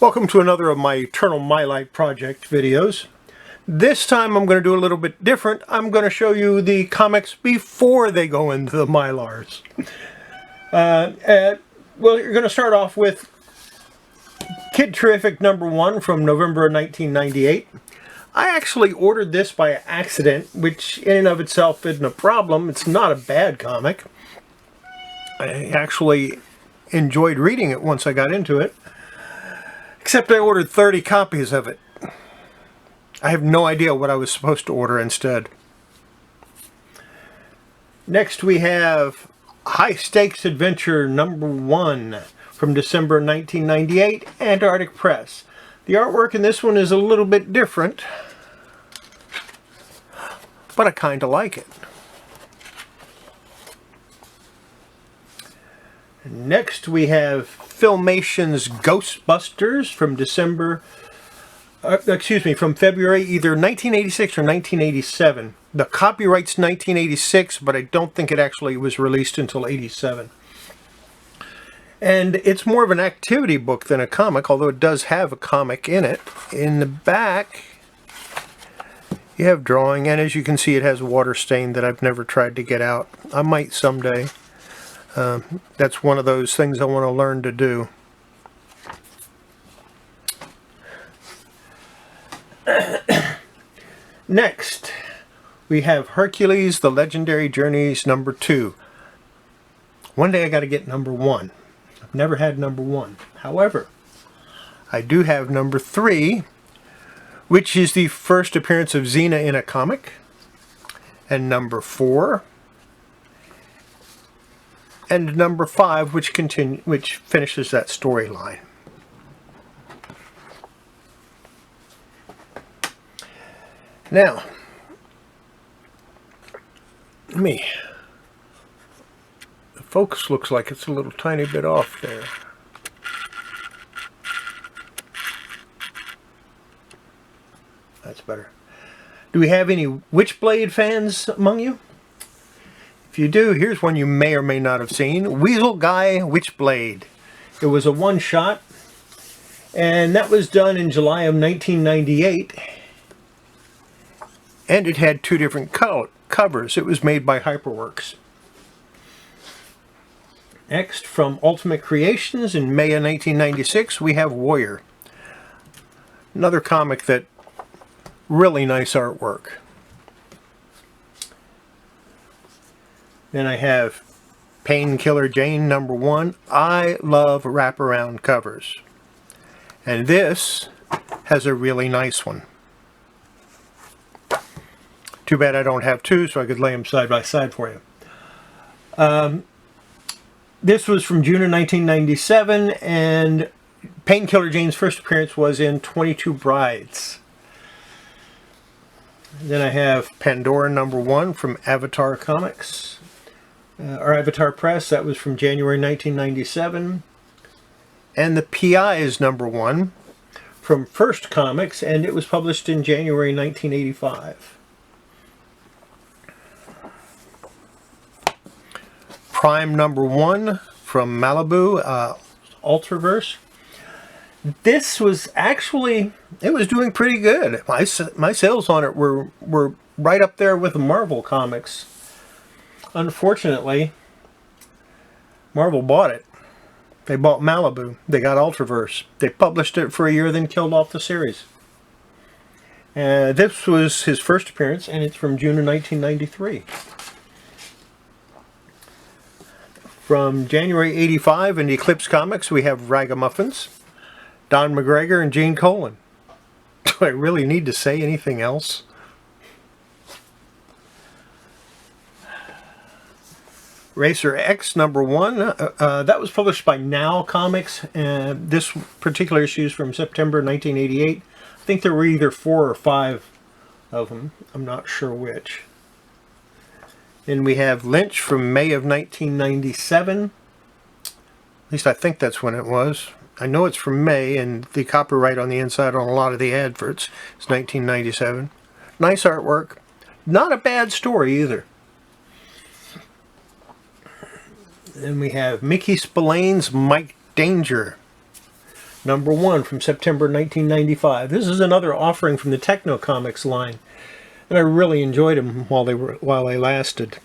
Welcome to another of my Eternal Mylite project videos. This time I'm going to do a little bit different. I'm going to show you the comics before they go into the Mylars. Well, you're going to start off with Kid Terrific #1 from November 1998. I actually ordered this by accident, which in and of itself isn't a problem. It's not a bad comic. I actually enjoyed reading it once I got into it. Except I ordered 30 copies of it. I have no idea what I was supposed to order instead. Next we have High Stakes Adventure #1 from December 1998, Antarctic Press. The artwork in this one is a little bit different, but I kind of like it. Next we have Filmation's Ghostbusters from from February either 1986 or 1987. The copyright's 1986, but I don't think it actually was released until 87. And it's more of an activity book than a comic, although it does have a comic in it. In the back, you have drawing, and as you can see, it has water stain that I've never tried to get out. I might someday. That's one of those things I want to learn to do. Next, we have Hercules, The Legendary Journeys #2. One day I got to get #1. I've never had #1. However, I do have #3, which is the first appearance of Xena in a comic, and #4. And #5, which finishes that storyline. Now, the focus looks like it's a little tiny bit off there. That's better. Do we have any Witchblade fans among you? If you do, here's one you may or may not have seen. Weasel Guy Witchblade. It was a one-shot, and that was done in July of 1998. And it had two different covers. It was made by Hyperworks. Next, from Ultimate Creations in May of 1996, we have Warrior. Another comic that really nice artwork. Then I have Painkiller Jane #1. I love wraparound covers. And this has a really nice one. Too bad I don't have two, so I could lay them side by side for you. This was from June of 1997, and Painkiller Jane's first appearance was in 22 Brides. Then I have Pandora #1 from Avatar Comics. Or Avatar Press, that was from January 1997. And the PI's #1 from First Comics, and it was published in January 1985. Prime #1 from Malibu, Ultraverse. This was actually, it was doing pretty good. My sales on it were right up there with the Marvel comics. Unfortunately, Marvel bought it. They bought Malibu. They got Ultraverse. They published it for a year, then killed off the series. This was his first appearance, and it's from June of 1993. From January '85 in Eclipse Comics, we have Ragamuffins, Don McGregor, and Gene Colan. Do I really need to say anything else? Racer X #1, that was published by Now Comics, and this particular issue is from September 1988. I think there were either 4 or 5 of them. I'm not sure which. Then we have Lynch from May of 1997. At least I think that's when it was. I know it's from May, and the copyright on the inside on a lot of the adverts is 1997. Nice artwork. Not a bad story either. Then we have Mickey Spillane's Mike Danger. number 1 from September 1995. This is another offering from the Techno Comics line, and I really enjoyed them while they lasted.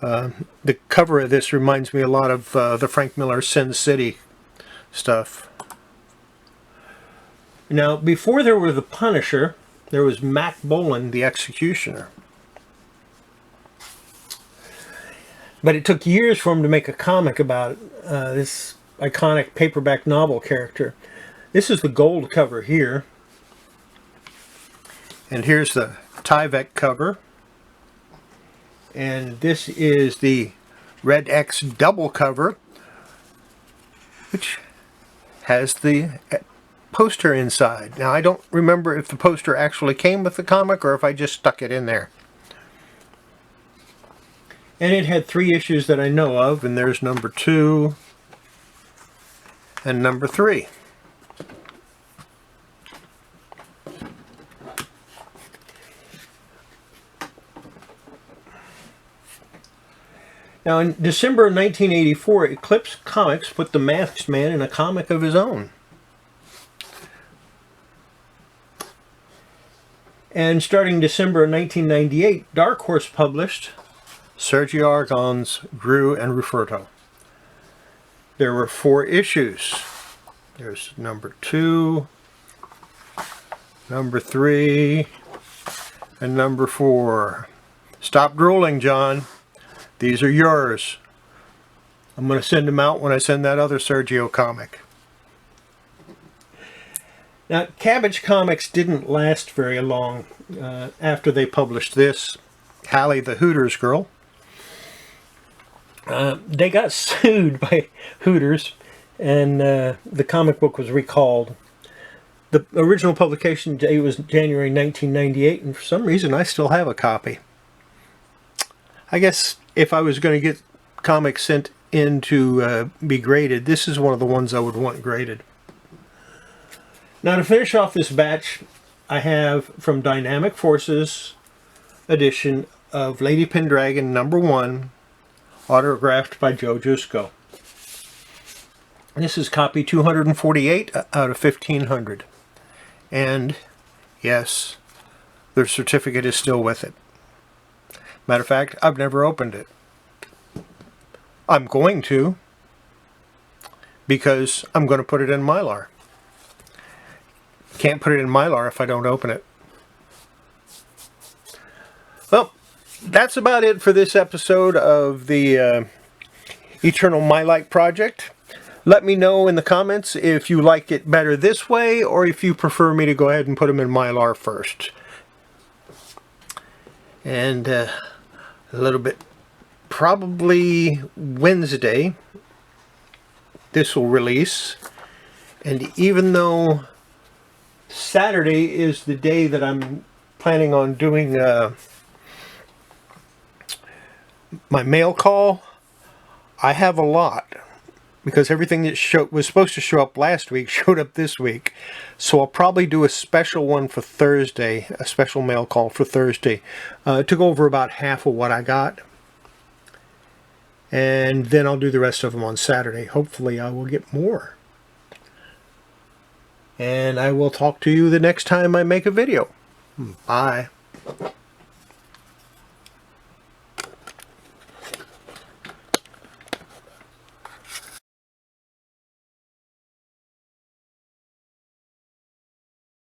The cover of this reminds me a lot of the Frank Miller Sin City stuff. Now, before there was the Punisher, there was Mac Bolan, the Executioner. But it took years for him to make a comic about this iconic paperback novel character. This is the gold cover here. And here's the Tyvek cover. And this is the Red X double cover, which has the poster inside. Now, I don't remember if the poster actually came with the comic or if I just stuck it in there. And it had 3 issues that I know of, and there's number 2 and number 3. Now, in December of 1984, Eclipse Comics put the Masked Man in a comic of his own. And starting December of 1998, Dark Horse published Sergio Aragon's Gru and Ruferto. There were 4 issues. There's number 2, number 3, and number 4. Stop drooling, John. These are yours. I'm going to send them out when I send that other Sergio comic. Now, Cabbage Comics didn't last very long after they published this, Hallie the Hooters Girl. They got sued by Hooters, and the comic book was recalled. The original publication date was January 1998, and for some reason I still have a copy. I guess if I was going to get comics sent in to be graded, this is one of the ones I would want graded. Now, to finish off this batch, I have from Dynamic Forces edition of Lady Pendragon number 1, autographed by Joe Jusko. This is copy 248 out of 1500. And yes, the certificate is still with it. Matter of fact, I've never opened it. I'm going to, because I'm going to put it in Mylar. Can't put it in Mylar if I don't open it. Well, that's about it for this episode of the Eternal Mylite project. Let me know in the comments if you like it better this way, or if you prefer me to go ahead and put them in Mylar first. And a little bit, probably Wednesday, this will release. And even though Saturday is the day that I'm planning on doing my mail call, I have a lot, because everything that was supposed to show up last week showed up this week. So I'll probably do a special one for Thursday, a special mail call for Thursday, to go over about half of what I got. And then I'll do the rest of them on Saturday. Hopefully I will get more. And I will talk to you the next time I make a video. Bye.